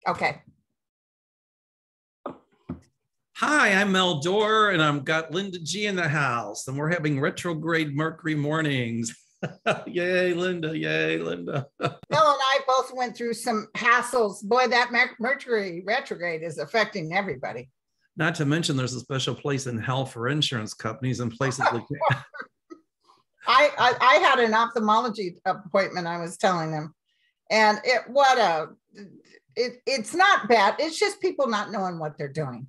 Okay. Hi, I'm Mel Dorr, and I've got Linda G in the house, and we're having retrograde Mercury mornings. Yay, Linda. Yay, Linda. Mel and I both went through some hassles. Boy, that Mercury retrograde is affecting everybody. Not to mention there's a special place in hell for insurance companies and places like that. I had an ophthalmology appointment, I was telling them. And it's not bad. It's just people not knowing what they're doing.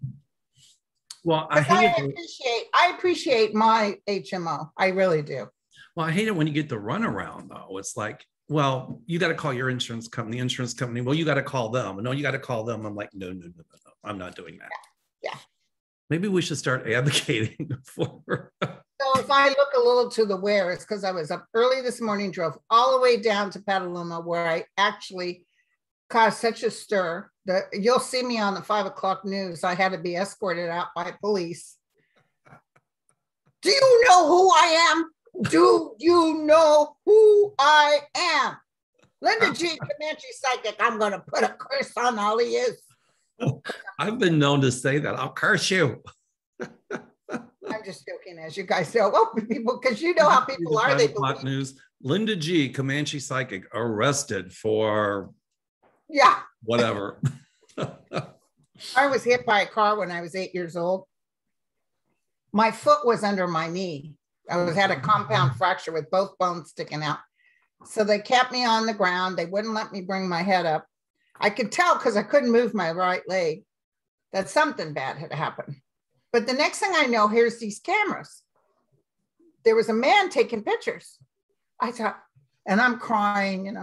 Well, I appreciate my HMO. I really do. Well, I hate it when you get the runaround, though. It's like, well, you got to call your insurance company. Well, you got to call them. No, you got to call them. I'm like, no. I'm not doing that. Yeah. Maybe we should start advocating for. So if I look a little to the where, it's because I was up early this morning, drove all the way down to Petaluma, where I actually caused such a stir that you'll see me on the 5 o'clock news. I had to be escorted out by police. Do you know who I am? Do you know who I am? Linda G, Comanche Psychic. I'm going to put a curse on all he is. I've been known to say that. I'll curse you. I'm just joking, as you guys know. Well, people, because you know how people are. They believe. News. Linda G, Comanche Psychic, arrested for whatever. I was hit by a car when I was 8 years old. My foot was under my knee. I had a compound fracture with both bones sticking out. So they kept me on the ground. They wouldn't let me bring my head up. I could tell because I couldn't move my right leg that something bad had happened. But the next thing I know, here's these cameras. There was a man taking pictures. I thought, and I'm crying,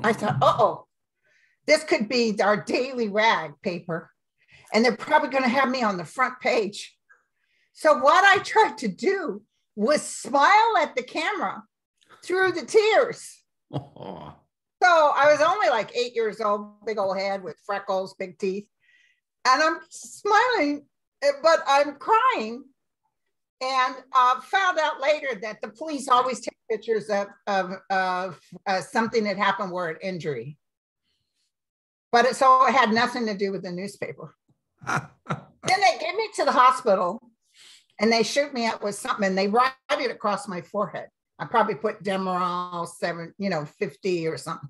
I thought, uh-oh, this could be our daily rag paper. And they're probably going to have me on the front page. So what I tried to do was smile at the camera through the tears. Oh. So I was only like 8 years old, big old head with freckles, big teeth. And I'm smiling, but I'm crying. And found out later that the police always take pictures of something that happened where an injury. But it had nothing to do with the newspaper. Then they get me to the hospital and they shoot me up with something and they write it across my forehead. I probably put Demerol 50 or something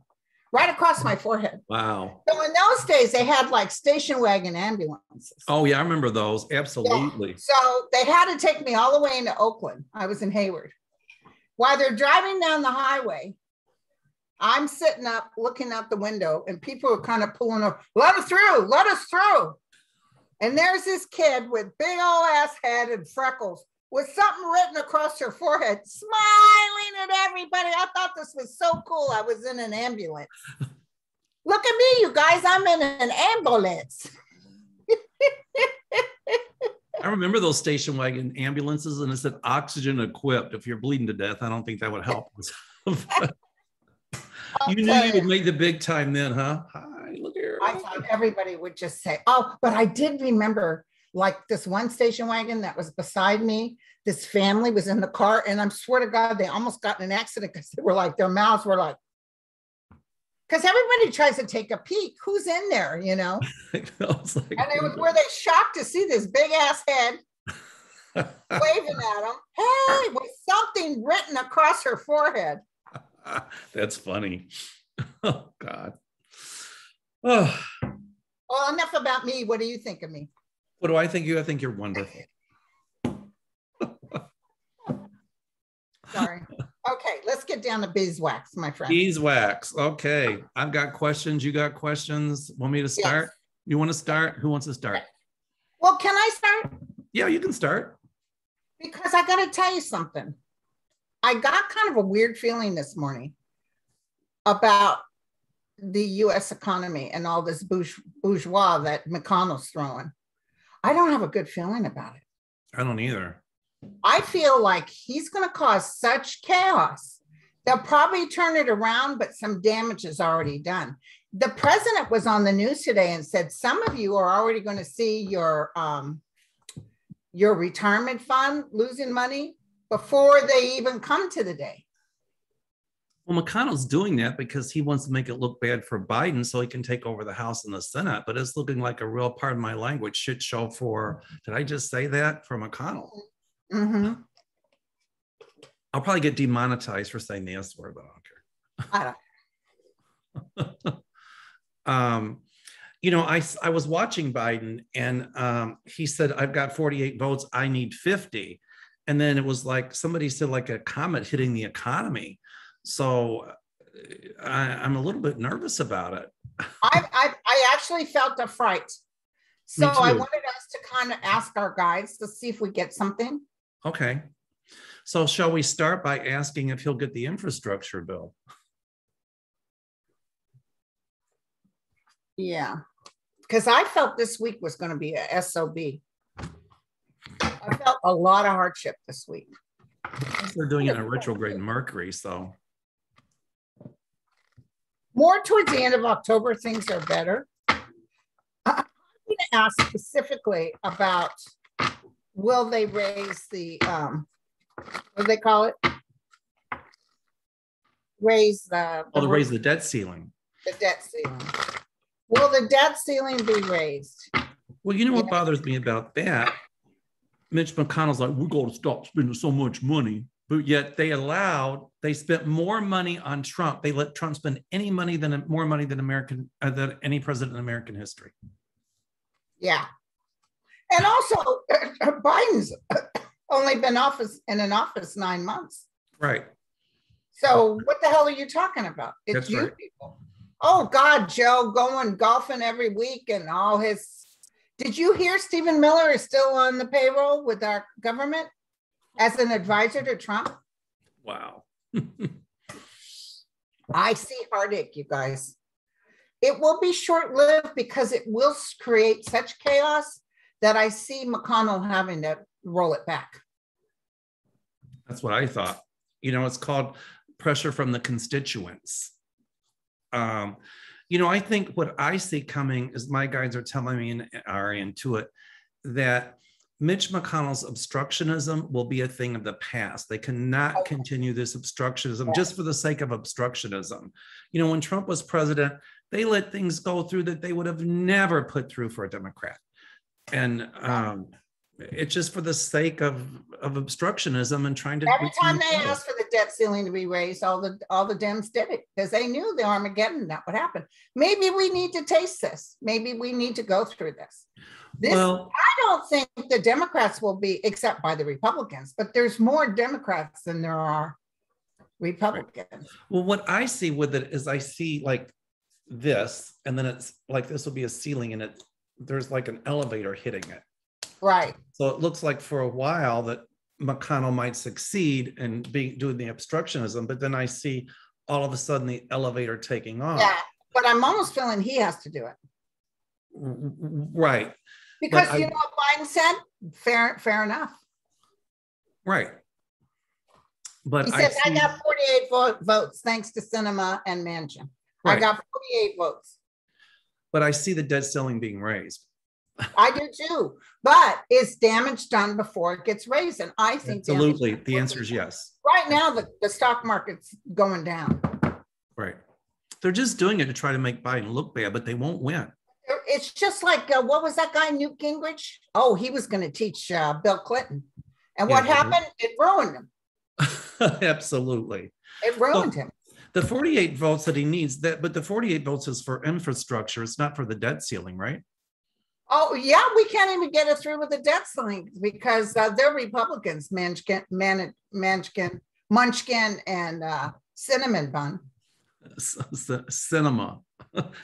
right across my forehead. Wow. So in those days, they had like station wagon ambulances. Oh, yeah, I remember those. Absolutely. Yeah. So they had to take me all the way into Oakland. I was in Hayward. While they're driving down the highway, I'm sitting up looking out the window and people are kind of pulling up, let us through. And there's this kid with big old ass head and freckles with something written across her forehead, smiling at everybody. I thought this was so cool. I was in an ambulance. Look at me, you guys. I'm in an ambulance. I remember those station wagon ambulances, and it said oxygen equipped. If you're bleeding to death, I don't think that would help. You knew you would make the big time then, huh? Hi, look here. I thought everybody would just say, oh, but I did remember like this one station wagon that was beside me. This family was in the car, and I swear to God, they almost got in an accident because they were like, their mouths were like, because everybody tries to take a peek. Who's in there, And it were they shocked to see this big ass head waving at them. Hey, with something written across her forehead. That's funny. Oh, God. Oh. Well, enough about me. What do you think of me? What do I think of you? I think you're wonderful. Sorry. Okay, let's get down to beeswax, my friend. Beeswax. Okay. I've got questions. You got questions? Want me to start? Yes. You want to start? Who wants to start? Well, can I start? Yeah, you can start. Because I got to tell you something. I got kind of a weird feeling this morning about the U.S. economy and all this bourgeois that McConnell's throwing. I don't have a good feeling about it. I don't either. I feel like he's going to cause such chaos. They'll probably turn it around, but some damage is already done. The president was on the news today and said, some of you are already going to see your retirement fund losing money before they even come to the day. Well, McConnell's doing that because he wants to make it look bad for Biden so he can take over the House and the Senate. But it's looking like a real, pardon my language, shit show for, did I just say that? For McConnell. Mm-hmm. I'll probably get demonetized for saying the S word, but I don't care. You know, I was watching Biden and he said, I've got 48 votes, I need 50. And then it was like somebody said, like a comet hitting the economy. So I'm a little bit nervous about it. I actually felt a fright. So I wanted us to kind of ask our guides to see if we get something. Okay. So shall we start by asking if he'll get the infrastructure bill? Yeah, because I felt this week was going to be a SOB. I felt a lot of hardship this week. They're doing it in retrograde Mercury, so. More towards the end of October, things are better. I'm going to ask specifically about, will they raise the, what do they call it? Raise the. Oh, to raise the debt ceiling. The debt ceiling. Will the debt ceiling be raised? Well, you know what bothers me about that? Mitch McConnell's like, we're going to stop spending so much money. But yet they spent more money on Trump. They let Trump spend more money than any president in American history. Yeah. And also, Biden's only been in office 9 months. Right. So what the hell are you talking about? It's That's you right. people. Oh God, Joe going golfing every week and all his. Did you hear Stephen Miller is still on the payroll with our government as an advisor to Trump? Wow. I see heartache, you guys. It will be short-lived because it will create such chaos that I see McConnell having to roll it back. That's what I thought. You know, it's called pressure from the constituents. You know, I think what I see coming is my guides are telling me and are into it that Mitch McConnell's obstructionism will be a thing of the past. They cannot continue this obstructionism just for the sake of obstructionism. You know, when Trump was president, they let things go through that they would have never put through for a Democrat. And it's just for the sake of obstructionism and trying to. Every time they asked for the debt ceiling to be raised, all the Dems did it because they knew the Armageddon that would happen. Maybe we need to taste this. Maybe we need to go through this. Well, I don't think the Democrats will be, except by the Republicans, but there's more Democrats than there are Republicans. Right. Well, what I see with it is I see like this, and then it's like this will be a ceiling, and there's like an elevator hitting it. Right. So it looks like for a while that McConnell might succeed in doing the obstructionism, but then I see all of a sudden the elevator taking off. Yeah, but I'm almost feeling he has to do it. Right. Because you know what Biden said? Fair enough. Right. But he said, I got 48 votes thanks to Sinema and Manchin. Right. I got 48 votes. But I see the debt ceiling being raised. I do too, but is damage done before it gets raised? And I think absolutely. The answer is yes. Right now, the stock market's going down. Right. They're just doing it to try to make Biden look bad, but they won't win. It's just like, what was that guy, Newt Gingrich? Oh, he was going to teach Bill Clinton. And what happened? It ruined him. Absolutely. It ruined him. The 48 votes that he needs, but the 48 votes is for infrastructure. It's not for the debt ceiling, right? Oh, yeah, we can't even get it through with the debt ceiling because they're Republicans, Munchkin, and Cinnamon Bun. Cinema.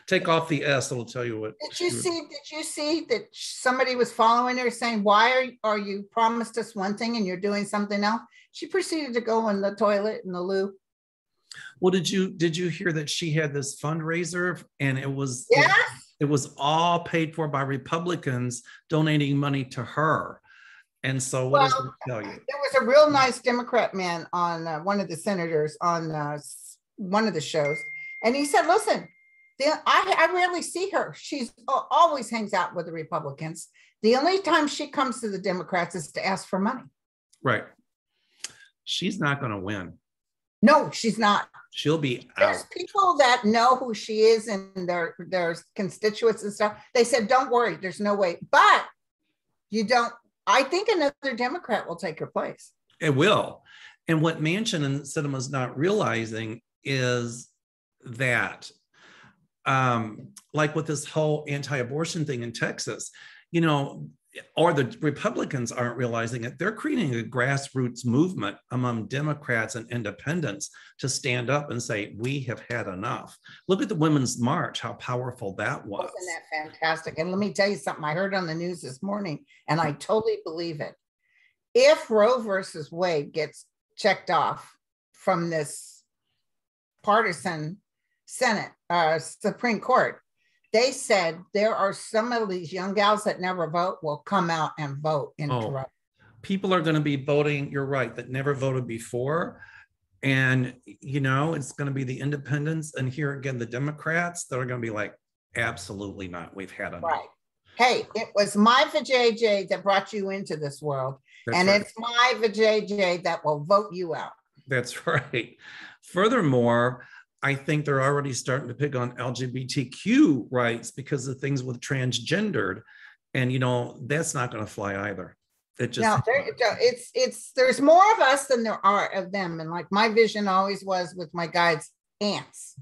Take off the S, it'll tell you what. Did you see that somebody was following her saying, why are you promised us one thing and you're doing something else? She proceeded to go in the toilet in the loo. Well, did you hear that she had this fundraiser and it was it was all paid for by Republicans donating money to her. And so what does it tell you? There was a real nice Democrat man on one of the senators on one of the shows. And he said, listen, I rarely see her. She's always hangs out with the Republicans. The only time she comes to the Democrats is to ask for money. Right. She's not going to win. No, she's not. She'll be There's out. people that know who she is and their constituents and stuff. They said, don't worry, there's no way. But you don't, I think another Democrat will take her place. It will. And what Manchin and Sinema's not realizing is that, like with this whole anti-abortion thing in Texas, you know, or the Republicans aren't realizing it, they're creating a grassroots movement among Democrats and independents to stand up and say, we have had enough. Look at the Women's March, how powerful that was. Wasn't that fantastic? And let me tell you something I heard on the news this morning, and I totally believe it. If Roe versus Wade gets checked off from this partisan Supreme Court, they said there are some of these young gals that never vote will come out and vote in Toronto. People are going to be voting, you're right, that never voted before. And, you know, it's going to be the independents. And here again, the Democrats that are going to be like, absolutely not. We've had enough. Right. Hey, it was my vajayjay that brought you into this world. That's and right. It's my vajayjay that will vote you out. That's right. Furthermore, I think they're already starting to pick on LGBTQ rights because of things with transgendered. And, you know, that's not going to fly either. It just now, there's more of us than there are of them. And like my vision always was with my guides, ants.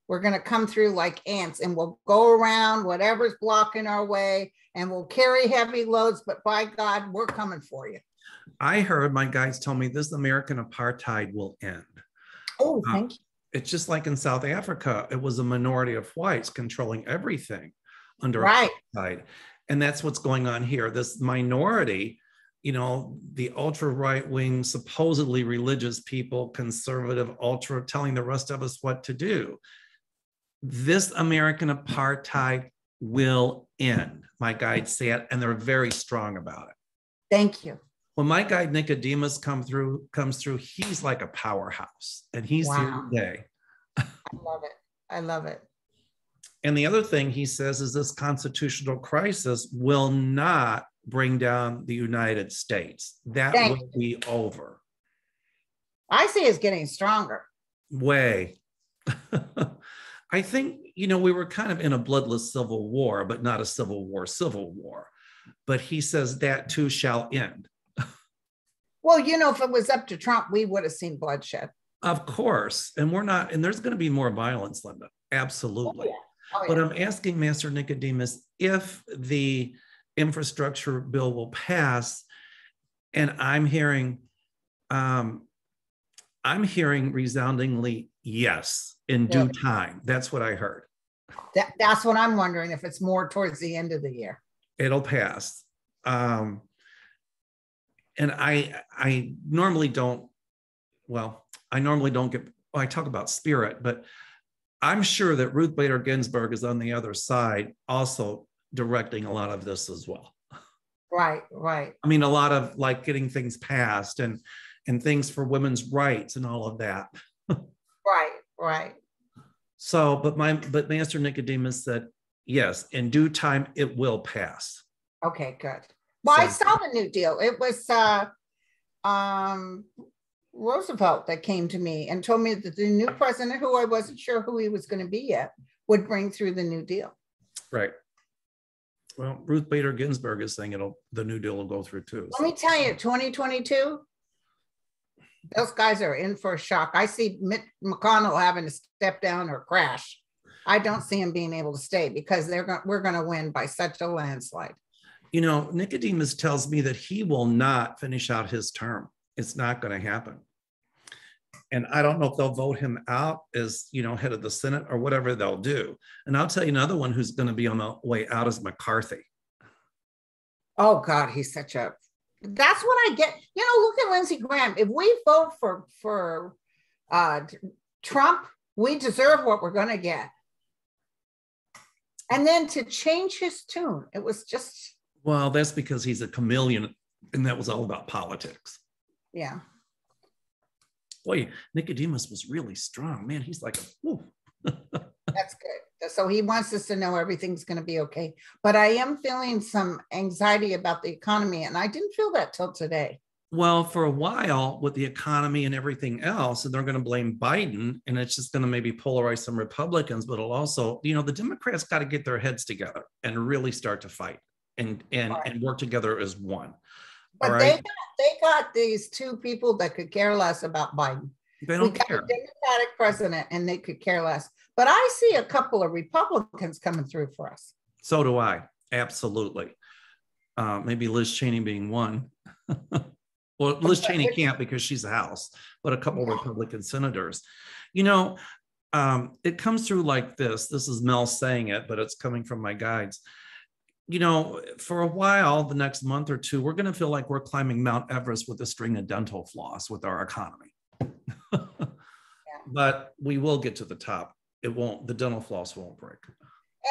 We're going to come through like ants and we'll go around whatever's blocking our way and we'll carry heavy loads. But by God, we're coming for you. I heard my guides tell me this American apartheid will end. Oh, thank you. It's just like in South Africa, it was a minority of whites controlling everything under apartheid. And that's what's going on here. This minority, you know, the ultra right wing, supposedly religious people, conservative, ultra, telling the rest of us what to do. This American apartheid will end. My guides say it, and they're very strong about it. Thank you. When my guide Nicodemus comes through, he's like a powerhouse, and he's here today. I love it. I love it. And the other thing he says is this constitutional crisis will not bring down the United States. That will be over. I see it's getting stronger. Way. I think, you know, we were kind of in a bloodless civil war, but not a civil war. But he says that too shall end. Well, you know, if it was up to Trump, we would have seen bloodshed. Of course. And we're not, and there's going to be more violence, Linda. Absolutely. But I'm asking Master Nicodemus if the infrastructure bill will pass, and I'm hearing resoundingly yes in due time. That's what I heard. That's what I'm wondering, if it's more towards the end of the year. It'll pass. And I normally don't get, I talk about spirit, but I'm sure that Ruth Bader Ginsburg is on the other side also directing a lot of this as well. Right. I mean, a lot of like getting things passed and things for women's rights and all of that. Right. So, but Master Nicodemus said, yes, in due time, it will pass. Okay, good. Well, I saw the New Deal. It was Roosevelt that came to me and told me that the new president, who I wasn't sure who he was going to be yet, would bring through the New Deal. Right. Well, Ruth Bader Ginsburg is saying the New Deal will go through too. Let me tell you, 2022, those guys are in for a shock. I see Mitch McConnell having to step down or crash. I don't see him being able to stay because we're going to win by such a landslide. You know, Nicodemus tells me that he will not finish out his term. It's not going to happen. And I don't know if they'll vote him out as, you know, head of the Senate or whatever they'll do. And I'll tell you another one who's going to be on the way out is McCarthy. Oh God, he's such a, that's what I get. You know, look at Lindsey Graham. If we vote for Trump, we deserve what we're going to get. And then to change his tune, it was just. Well, that's because he's a chameleon, and that was all about politics. Yeah. Boy, Nicodemus was really strong. Man, he's like, That's good. So he wants us to know everything's going to be okay. But I am feeling some anxiety about the economy, and I didn't feel that till today. Well, for a while with the economy and everything else, and they're going to blame Biden, and it's just going to maybe polarize some Republicans, but it'll also, the Democrats got to get their heads together and really start to fight and work together as one. All But right. they got these two people that could care less about Biden. They don't care. A Democratic president and they could care less. But I see a couple of Republicans coming through for us. So do I. Absolutely. Maybe Liz Cheney being one. Well, Liz Cheney can't because she's the House, but a couple of Republican senators. It comes through like this. This is Mel saying it, but it's coming from my guides. For a while, the next month or two, we're going to feel like we're climbing Mount Everest with a string of dental floss with our economy. But we will get to the top. The dental floss won't break.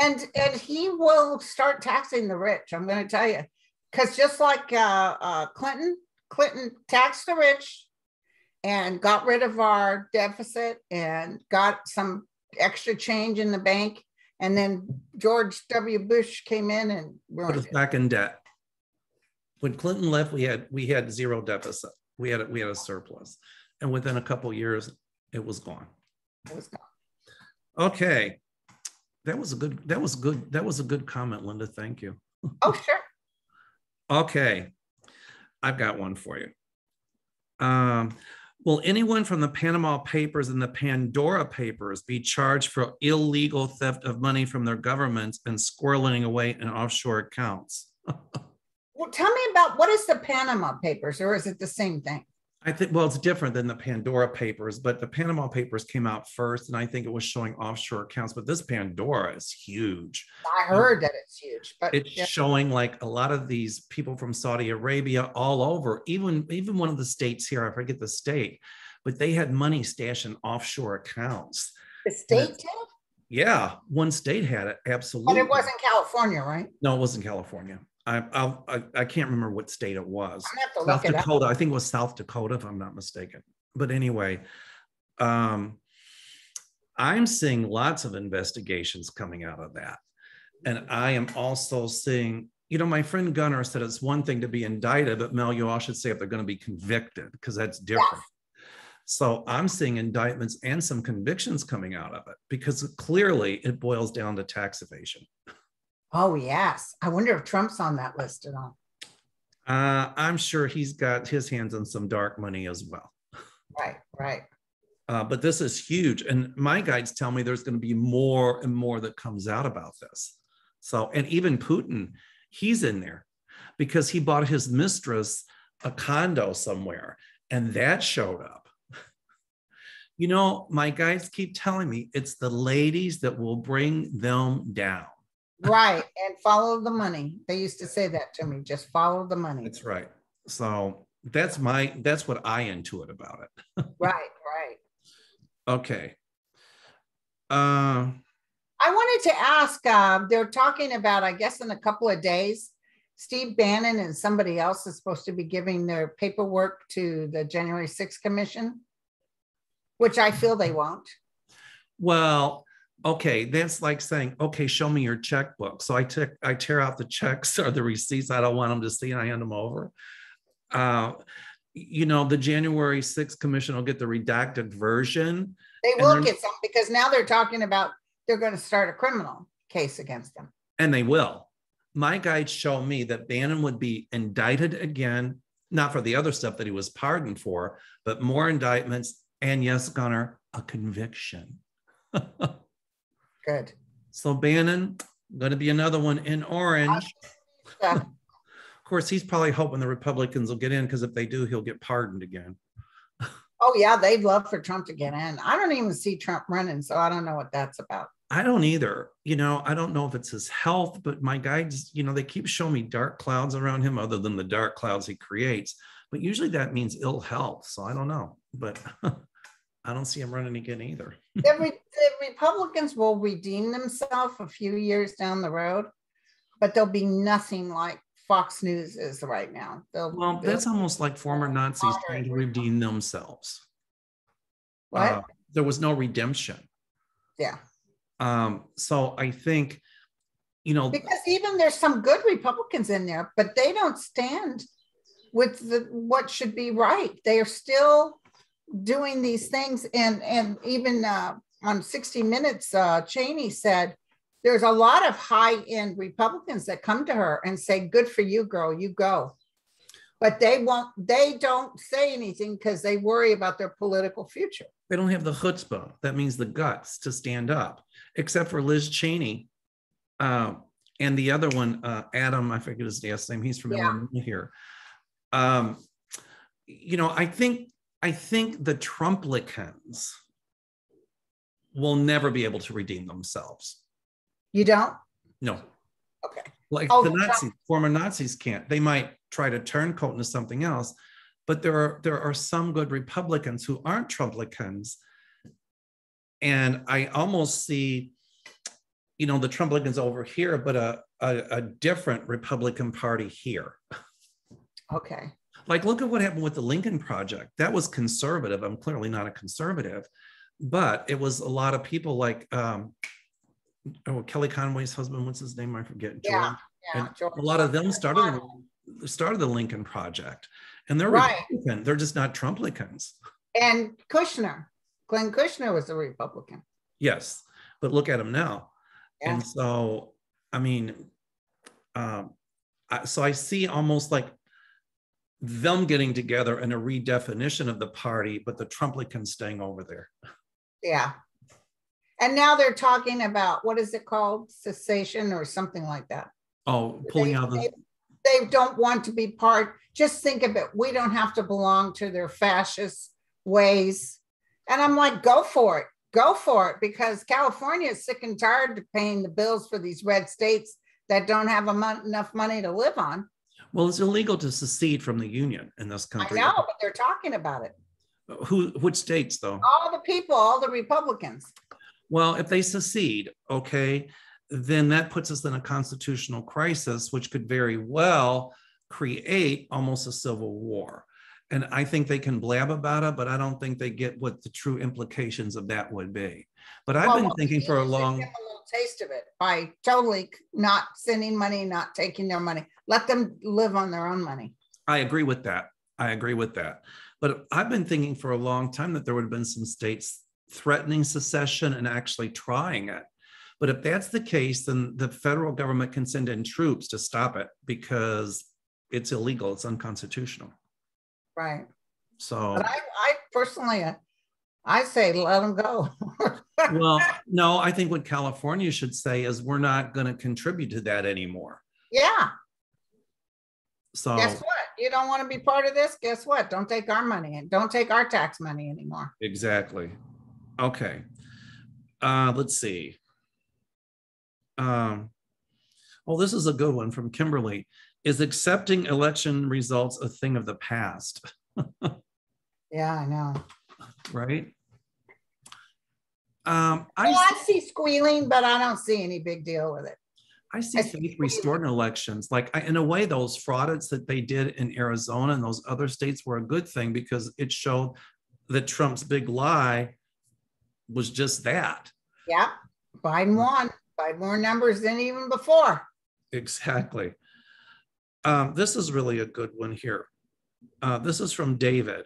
And he will start taxing the rich. I'm going to tell you, because just like Clinton taxed the rich and got rid of our deficit and got some extra change in the bank. And then George W. Bush came in and put us back in debt. When Clinton left, we had zero deficit. We had a surplus, and within a couple of years, it was gone. Okay, that was a good comment, Linda. Thank you. Oh, sure. Okay, I've got one for you. Will anyone from the Panama Papers and the Pandora Papers be charged for illegal theft of money from their governments and squirreling away in offshore accounts? Well, tell me about, what is the Panama Papers, or is it the same thing? I think, well, it's different than the Pandora Papers, but the Panama Papers came out first, and I think it was showing offshore accounts, but this Pandora is huge. I heard that it's huge, but it's showing like a lot of these people from Saudi Arabia all over, even one of the states here, I forget the state, but they had money stashed in offshore accounts. The state did? Yeah, one state had it, absolutely. But it wasn't California, right? No, it wasn't California. I can't remember what state it was. I have to look South Dakota. I think it was South Dakota, if I'm not mistaken. But anyway, I'm seeing lots of investigations coming out of that. And I am also seeing, my friend Gunnar said it's one thing to be indicted, but Mel, you all should say if they're going to be convicted, because that's different. Yes. So I'm seeing indictments and some convictions coming out of it, because clearly it boils down to tax evasion. Oh, yes. I wonder if Trump's on that list at all. I'm sure he's got his hands on some dark money as well. Right. But this is huge. And my guides tell me there's going to be more and more that comes out about this. So, and even Putin, he's in there because he bought his mistress a condo somewhere, and that showed up. My guides keep telling me it's the ladies that will bring them down. Right. And follow the money. They used to say that to me, just follow the money. That's right. So that's what I intuit about it. Right. Okay. I wanted to ask, they're talking about, I guess in a couple of days, Steve Bannon and somebody else is supposed to be giving their paperwork to the January 6th Commission, which I feel they won't. Well, okay, that's like saying, okay, show me your checkbook. So I tear out the checks or the receipts I don't want them to see, and I hand them over. The January 6th Commission will get the redacted version. They will get some, because now they're talking about they're going to start a criminal case against them. And they will. My guides show me that Bannon would be indicted again, not for the other stuff that he was pardoned for, but more indictments, and yes, Gunnar, a conviction. Good. So Bannon, going to be another one in orange. Of course, he's probably hoping the Republicans will get in, because if they do, he'll get pardoned again. Oh, yeah, they'd love for Trump to get in. I don't even see Trump running, so I don't know what that's about. I don't either. I don't know if it's his health, but my guides, they keep showing me dark clouds around him, other than the dark clouds he creates. But usually that means ill health. So I don't know. But I don't see him running again either. The Republicans will redeem themselves a few years down the road, but they'll be nothing like Fox News is right now. That's almost like former Nazis trying to redeem themselves. What? There was no redemption. Yeah. So I think, because even there's some good Republicans in there, but they don't stand with what should be right. They are still doing these things. And even on 60 Minutes, Cheney said, there's a lot of high-end Republicans that come to her and say, good for you, girl, you go. But they don't say anything because they worry about their political future. They don't have the chutzpah. That means the guts to stand up, except for Liz Cheney. And the other one, Adam, I forget his last name. He's from Illinois here. You know, I think the Trumplicans will never be able to redeem themselves. You don't? No. Okay. Like the Nazis, former Nazis can't. They might try to turncoat into something else, but there are some good Republicans who aren't Trumplicans. And I almost see, you know, the Trumplicans over here, but a different Republican Party here. Okay. Like, look at what happened with the Lincoln Project. That was conservative. I'm clearly not a conservative, but it was a lot of people like, Kelly Conway's husband, what's his name? I forget. George. George. A lot of them started the Lincoln Project, and they're Republican. They're just not Trumplicans. And Kushner, Glenn Kushner was a Republican. Yes, but look at him now. Yeah. And so, I mean, so I see almost like them getting together in a redefinition of the party, but the Trumplicans staying over there. Yeah. And now they're talking about, what is it called? Cessation or something like that. Oh, pulling out the... They don't want to be part. Just think of it. We don't have to belong to their fascist ways. And I'm like, go for it. Go for it. Because California is sick and tired of paying the bills for these red states that don't have enough money to live on. Well, it's illegal to secede from the union in this country. I know, but they're talking about it. Which states, though? All the people, all the Republicans. Well, if they secede, okay, then that puts us in a constitutional crisis, which could very well create almost a civil war. And I think they can blab about it, but I don't think they get what the true implications of that would be. But I've been thinking for a long... Give them a little taste of it by totally not sending money, not taking their money. Let them live on their own money. I agree with that. I agree with that. But I've been thinking for a long time that there would have been some states threatening secession and actually trying it. But if that's the case, then the federal government can send in troops to stop it because it's illegal, it's unconstitutional. Right. So but I personally, I say let them go. Well, no, I think what California should say is we're not going to contribute to that anymore. Yeah. So guess what? You don't want to be part of this? Guess what? Don't take our money and don't take our tax money anymore. Exactly. Okay. Let's see. Oh, this is a good one from Kimberly. Is accepting election results a thing of the past? Yeah, I know. Right? I see squealing, but I don't see any big deal with it. I see faith restored in elections. Like, in a way, those fraud audits that they did in Arizona and those other states were a good thing because it showed that Trump's big lie was just that. Yeah, Biden won by more numbers than even before. Exactly. This is really a good one here. This is from David.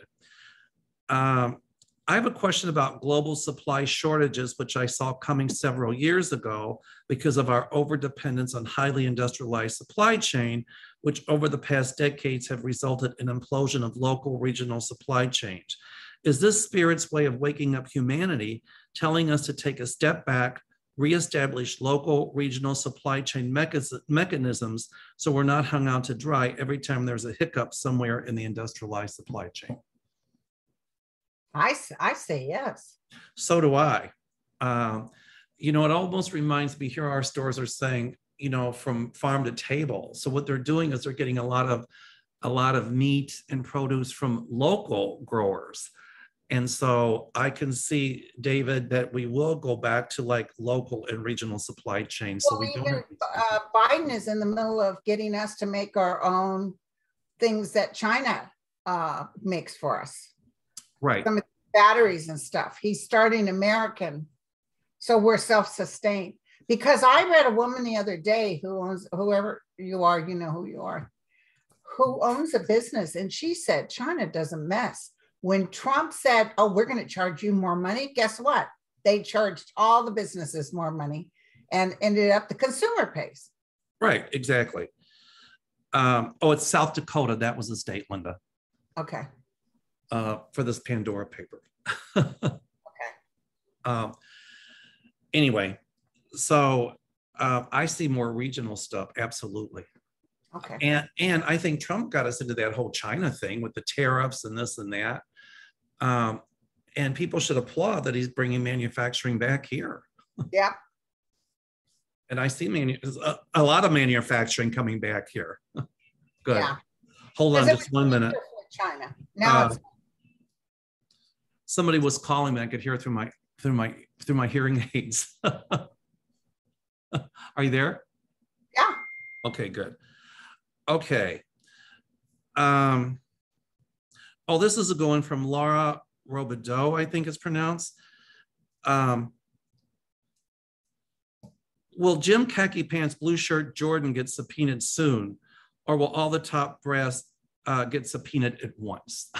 I have a question about global supply shortages, which I saw coming several years ago because of our overdependence on highly industrialized supply chain, which over the past decades have resulted in implosion of local regional supply chains. Is this Spirit's way of waking up humanity, telling us to take a step back, reestablish local regional supply chain mechanisms so we're not hung out to dry every time there's a hiccup somewhere in the industrialized supply chain? I say yes. So do I. You know, it almost reminds me, here our stores are saying, you know, from farm to table. So what they're doing is they're getting a lot of meat and produce from local growers. And so I can see, David, that we will go back to like local and regional supply chains. Well, so we even, don't. Biden is in the middle of getting us to make our own things that China makes for us. Right. Some of the batteries and stuff. He's starting American. So we're self-sustained. Because I read a woman the other day who owns, whoever you are, you know who you are, who owns a business, and she said China doesn't mess. When Trump said, oh, we're going to charge you more money, guess what? They charged all the businesses more money and ended up the consumer pays. Right, exactly. Oh, it's South Dakota. That was the state, Linda. Okay. For this Pandora paper. Okay. Anyway, so I see more regional stuff, absolutely. Okay. And I think Trump got us into that whole China thing with the tariffs and this and that. And people should applaud that he's bringing manufacturing back here. Yeah. And I see a lot of manufacturing coming back here. Good. Yeah. Hold on just 1 minute. China. Now somebody was calling me. I could hear it through my hearing aids. Are you there? Yeah. Okay, good. Okay. Oh, this is a going from Laura Robideau, I think it's pronounced. Will Jim Khaki Pants, Blue Shirt Jordan get subpoenaed soon? Or will all the top brass get subpoenaed at once?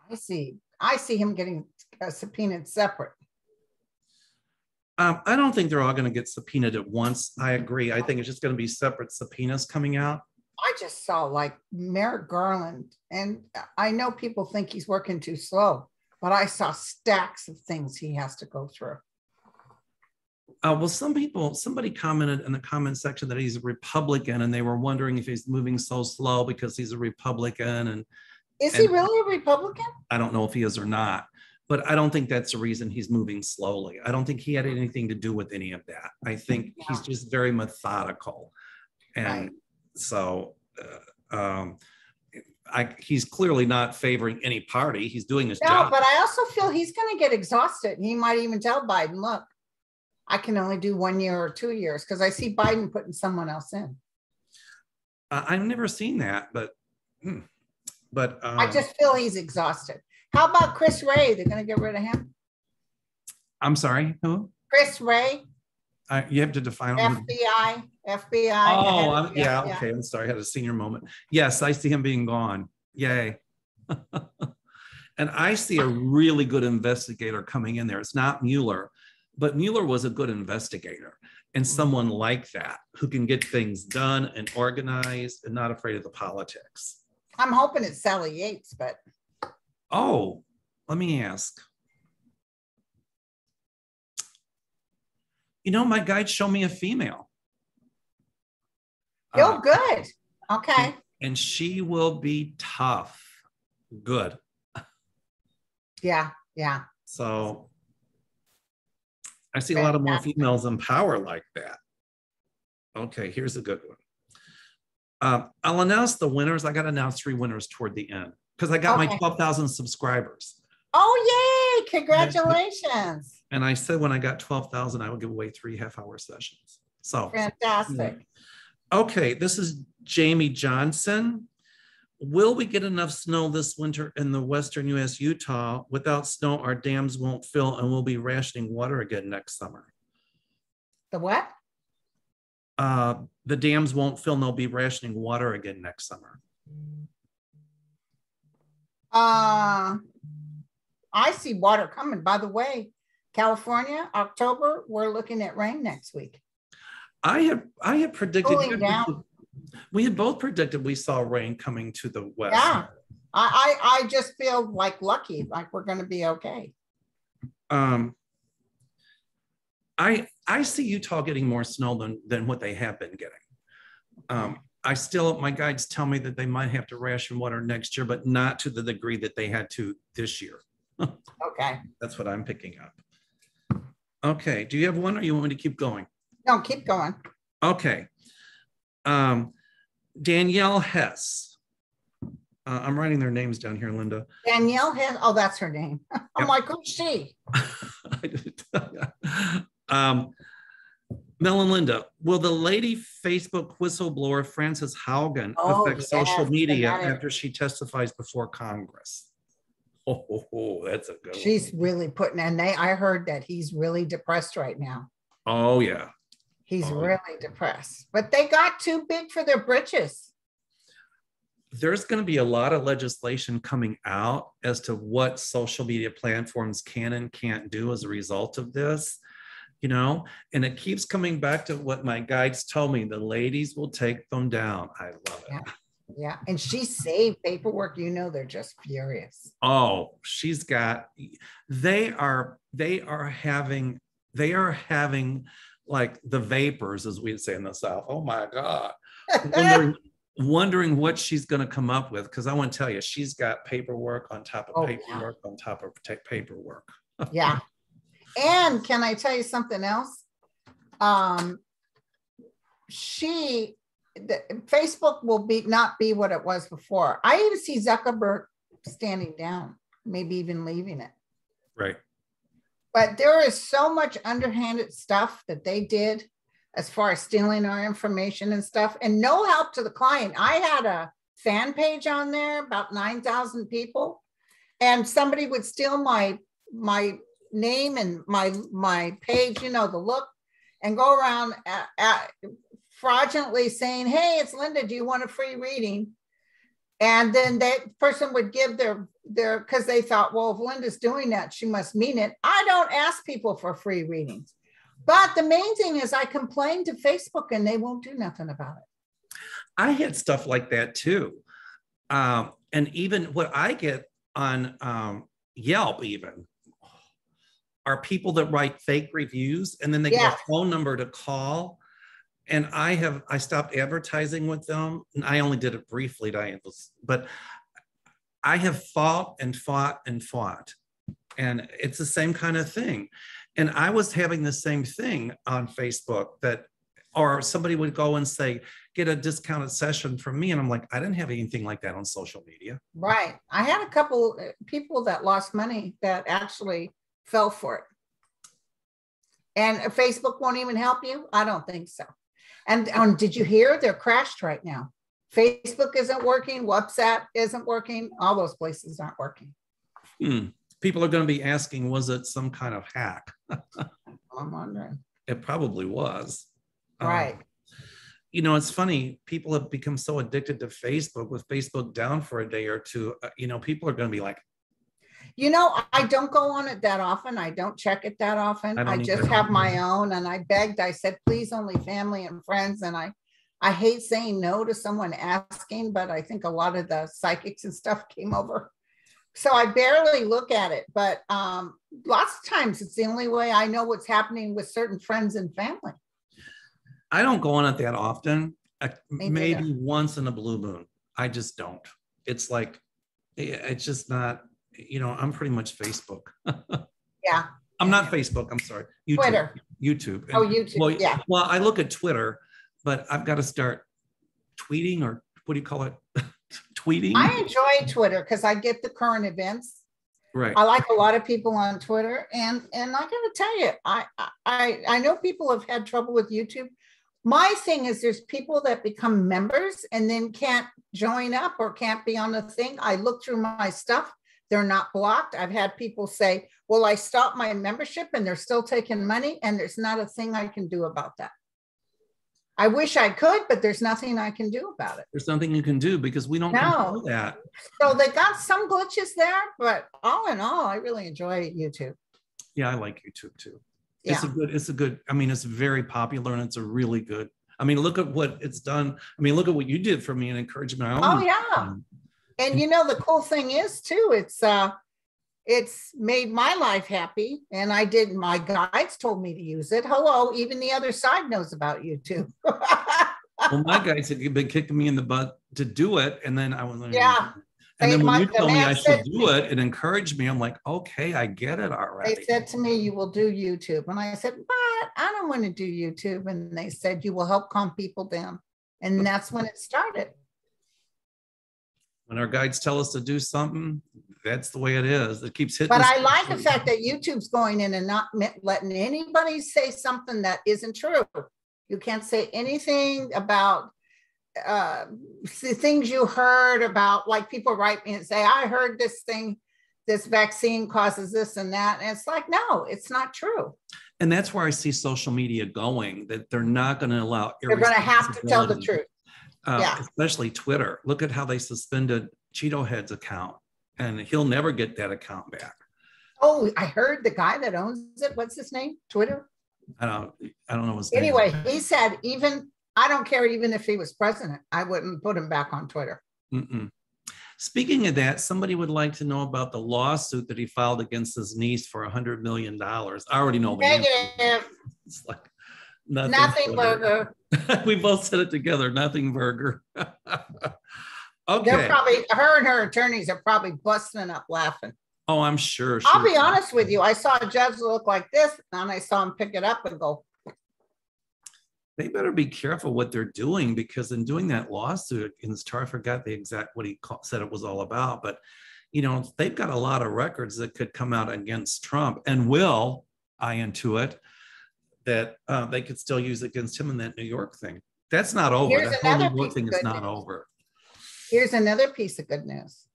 I see him getting subpoenaed separate. I don't think they're all going to get subpoenaed at once. I agree. I think it's just going to be separate subpoenas coming out. I just saw like Merrick Garland, and I know people think he's working too slow, but I saw stacks of things he has to go through. Well, somebody commented in the comment section that he's a Republican, and they were wondering if he's moving so slow because he's a Republican. And is he really a Republican? I don't know if he is or not, but I don't think that's the reason he's moving slowly. I don't think he had anything to do with any of that. I think he's just very methodical. And so he's clearly not favoring any party. He's doing his job. But I also feel he's going to get exhausted. He might even tell Biden, look, I can only do 1 year or 2 years, because I see Biden putting someone else in. I've never seen that, but I just feel he's exhausted. How about Chris Wray? They're going to get rid of him. I'm sorry, who? Chris Wray. You have to define FBI. Oh, yeah. Okay. I'm sorry. I had a senior moment. Yes, I see him being gone. Yay. And I see a really good investigator coming in there. It's not Mueller, but Mueller was a good investigator, and someone like that who can get things done and organized and not afraid of the politics. I'm hoping it's Sally Yates, but. Oh, let me ask. You know, my guide showed me a female. Oh, good. Okay. And she will be tough. Good. Yeah. So I see a lot of more females in power like that. Okay, here's a good one. I'll announce the winners. I got to announce 3 winners toward the end because I got my 12,000 subscribers. Oh, yay. Congratulations. And I said when I got 12,000, I would give away 3 half-hour sessions. So fantastic. Okay, this is Jamie Johnson. Will we get enough snow this winter in the western U.S. Utah? Without snow, our dams won't fill and we'll be rationing water again next summer. The what? The dams won't fill and they'll be rationing water again next summer. I see water coming. By the way, California, October, we're looking at rain next week. I had predicted. Cooling down. We had both predicted we saw rain coming to the west. Yeah, I just feel like lucky, like we're going to be okay. I see Utah getting more snow than what they have been getting. My guides tell me that they might have to ration water next year, but not to the degree that they had to this year. Okay. That's what I'm picking up. Okay. Do you have one or you want me to keep going? No, keep going. Okay. Danielle Hess. I'm writing their names down here, Linda. Danielle Hess. Oh, that's her name. I'm like, who's she? Mel and Linda, will the lady Facebook whistleblower Frances Haugen affect social media after she testifies before Congress? Oh, that's a good She's really putting, and I heard that he's really depressed right now. Oh, yeah. He's really depressed, but they got too big for their britches. There's going to be a lot of legislation coming out as to what social media platforms can and can't do as a result of this, you know, and it keeps coming back to what my guides told me. The ladies will take them down. I love it. Yeah. And she saved paperwork. You know, they're just furious. Oh, she's got, they are having like the vapors, as we'd say in the South. Oh my God. Wondering what she's going to come up with, because I want to tell you, she's got paperwork on top of paperwork on top of paperwork. Yeah. And can I tell you something else? Facebook will not be what it was before. I even see Zuckerberg standing down, maybe even leaving it. Right. But there is so much underhanded stuff that they did as far as stealing our information and stuff, and no help to the client. I had a fan page on there, about 9,000 people, and somebody would steal my name and my page, you know, the look, and go around fraudulently saying, hey, it's Linda, do you want a free reading? And then that person would give their because they thought, well, if Linda's doing that, she must mean it. I don't ask people for free readings. But the main thing is I complained to Facebook and they won't do nothing about it. I had stuff like that too. And even what I get on Yelp even are people that write fake reviews, and then they get a phone number to call. And I stopped advertising with them. And I only did it briefly, but I have fought and fought and fought. And it's the same kind of thing. And I was having the same thing on Facebook or somebody would go and say, get a discounted session from me. And I'm like, I didn't have anything like that on social media. Right. I had a couple people that lost money that actually fell for it. And Facebook won't even help you? I don't think so. And did you hear? They're crashed right now. Facebook isn't working. WhatsApp isn't working. All those places aren't working. People are going to be asking, was it some kind of hack? I'm wondering. It probably was. Right. You know, it's funny. People have become so addicted to Facebook. With Facebook down for a day or two, you know, people are going to be like, you know, I don't go on it that often. I don't check it that often. I just have my own. And I begged, I said, please, only family and friends. And I hate saying no to someone asking, but I think a lot of the psychics and stuff came over. So I barely look at it, but lots of times it's the only way I know what's happening with certain friends and family. I don't go on it that often. Maybe once in a blue moon. I just don't. It's like, it's just not, you know, I'm pretty much Facebook. Yeah. I'm not Facebook. I'm sorry. YouTube. Twitter. YouTube. Oh, YouTube. Well, yeah. Well, I look at Twitter, but I've got to start tweeting, or what do you call it? Tweeting. I enjoy Twitter because I get the current events. Right. I like a lot of people on Twitter, and I got to tell you, I know people have had trouble with YouTube. My thing is, there's people that become members and then can't join up or can't be on the thing. I look through my stuff. They're not blocked. I've had people say, well, I stopped my membership and they're still taking money, and there's not a thing I can do about that. I wish I could, but there's nothing I can do about it. There's nothing you can do because we don't control that. So they got some glitches there, but all in all, I really enjoy YouTube. Yeah, I like YouTube too. Yeah. It's a good, I mean, it's very popular, and it's a really good, I mean, look at what it's done. I mean, look at what you did for me and encouraged my own. Oh yeah. And you know, the cool thing is too, it's made my life happy, and my guides told me to use it. Hello, even the other side knows about YouTube. Well, my guides had been kicking me in the butt to do it, and then I was like, yeah. And then when you told me I should do it, it encouraged me. I'm like, okay, I get it already. They said to me, you will do YouTube. And I said, but I don't want to do YouTube. And they said, you will help calm people down. And that's when it started. When our guides tell us to do something, that's the way it is. It keeps hitting. But I like the fact that YouTube's going in and not letting anybody say something that isn't true. You can't say anything about the things you heard about, like people write me and say, I heard this thing, this vaccine causes this and that. And it's like, no, it's not true. And that's where I see social media going, that they're not going to allow. They're going to have to tell the truth. Yeah. Especially Twitter. Look at how they suspended Cheeto Head's account, and he'll never get that account back. Oh, I heard the guy that owns it. What's his name? Twitter? I don't know his name. Anyway, he said, I don't care, even if he was president, I wouldn't put him back on Twitter. Mm-mm. Speaking of that, somebody would like to know about the lawsuit that he filed against his niece for $100 million. I already know the Negative. It's like nothing burger. We both said it together. Nothing burger. Okay. They're probably, her and her attorneys are probably busting up laughing. Oh, I'm sure. I'll be honest with you. I saw a judge look like this, and I saw him pick it up and go. They better be careful what they're doing, because in doing that lawsuit, I forgot the exact what he said it was all about, but they've got a lot of records that could come out against Trump, and will, I intuit, that they could still use against him in that New York thing. That's not over. Here's that another New York thing is not news. over. Here's another piece of good news.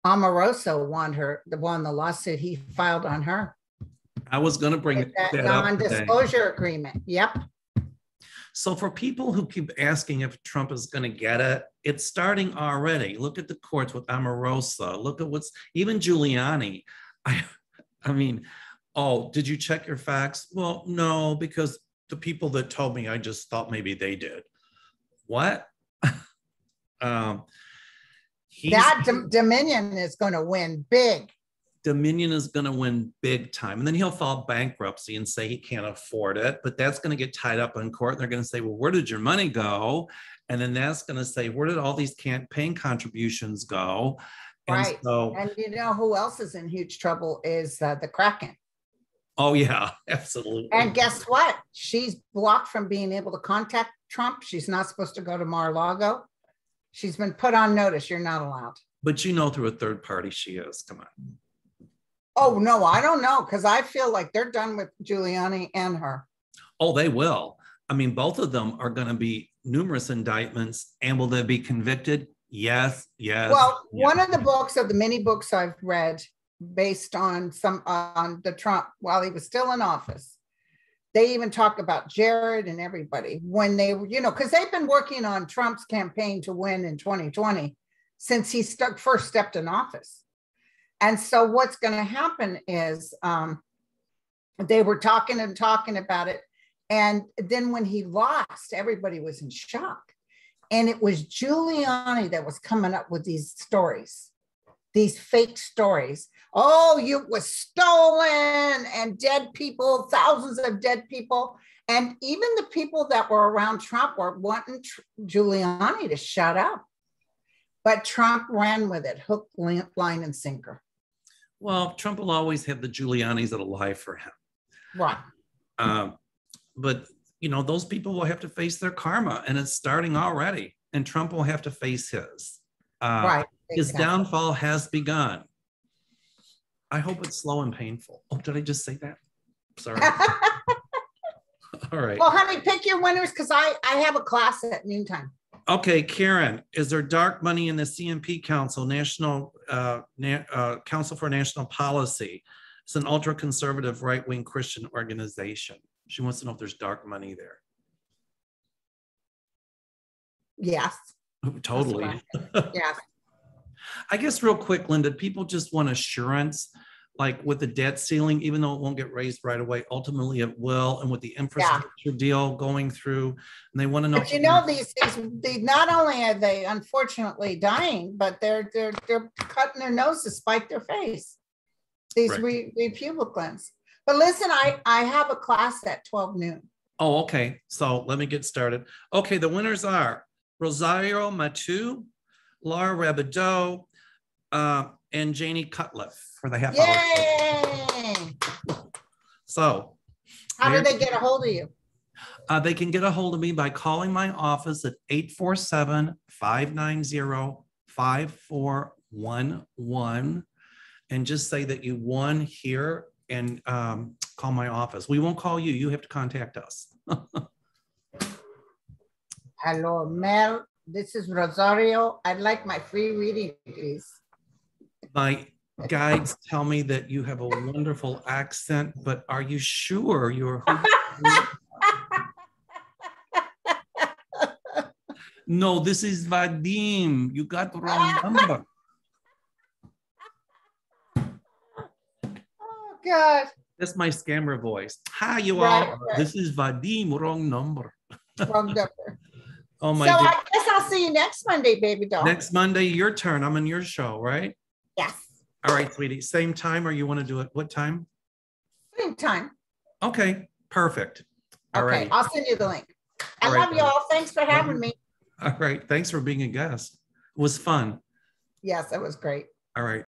Omarosa won the lawsuit he filed on her. I was going to bring that non-disclosure agreement. Yep. So for people who keep asking if Trump is going to get it, it's starting already. Look at the courts with Omarosa. Look at even Giuliani. I mean, oh, did you check your facts? Well, no, because the people that told me, I just thought maybe they did. What? Dominion is going to win big. Dominion is going to win big time. And then he'll file bankruptcy and say he can't afford it, but that's going to get tied up in court. And they're going to say, well, where did your money go? And then that's going to say, where did all these campaign contributions go? Right. And you know who else is in huge trouble is the Kraken. Oh, yeah, absolutely. And guess what? She's blocked from being able to contact Trump. She's not supposed to go to Mar-a-Lago. She's been put on notice. You're not allowed. But through a third party she is. Come on. Oh, no, I don't know, because I feel like they're done with Giuliani and her. Oh, they will. I mean, both of them are going to be numerous indictments. And will they be convicted? Yes, yes. Well, yes. One of the many books I've read based on the Trump while he was still in office, they even talk about Jared and everybody when they were, because they've been working on Trump's campaign to win in 2020 since he first stepped in office. And so what's going to happen is they were talking about it. And then when he lost, everybody was in shock. And it was Giuliani that was coming up with these stories, these fake stories. Oh, it was stolen and dead people, thousands of dead people. And even the people that were around Trump were wanting Giuliani to shut up. But Trump ran with it, hook, line, and sinker. Well, Trump will always have the Giulianis that'll lie for him. Right. But, those people will have to face their karma, and it's starting already. And Trump will have to face his. Right. His downfall has begun. I hope it's slow and painful. Oh, did I just say that? Sorry. All right. Well, honey, pick your winners, because I have a class at noontime. Okay, Karen, is there dark money in the CNP Council, National Council for National Policy? It's an ultra-conservative right-wing Christian organization. She wants to know if there's dark money there. Yes. Totally. Yes. I guess real quick, Linda, people just want assurance, like with the debt ceiling, even though it won't get raised right away, ultimately it will. And with the infrastructure deal going through, and they want to know. But these not only are they unfortunately dying, but they're cutting their nose to spite their face. These Republicans. But listen, I have a class at 12 noon. Oh, okay. So let me get started. Okay, the winners are Rosario Matu, Laura Rabideau, and Janie Cutliff for the half hour. So how do they get a hold of you? They can get a hold of me by calling my office at 847-590-5411 and just say that you won here and call my office. We won't call you. You have to contact us. Hello, Mel. This is Rosario. I'd like my free reading, please. My guides tell me that you have a wonderful accent, but are you sure you're No, this is Vadim. You got the wrong number. Oh God. That's my scammer voice. Hi, you Right, all. right. This is Vadim. Wrong number. Wrong number. Oh my So God. I guess I'll see you next Monday, baby doll. Next Monday, your turn. I'm on your show, right? Yes. All right, sweetie. Same time, or you want to do it? What time? Same time. Okay, perfect. All Okay, right. I'll send you the link. I All love right. you all. Thanks for having me. All right. Thanks for being a guest. It was fun. Yes, it was great. All right.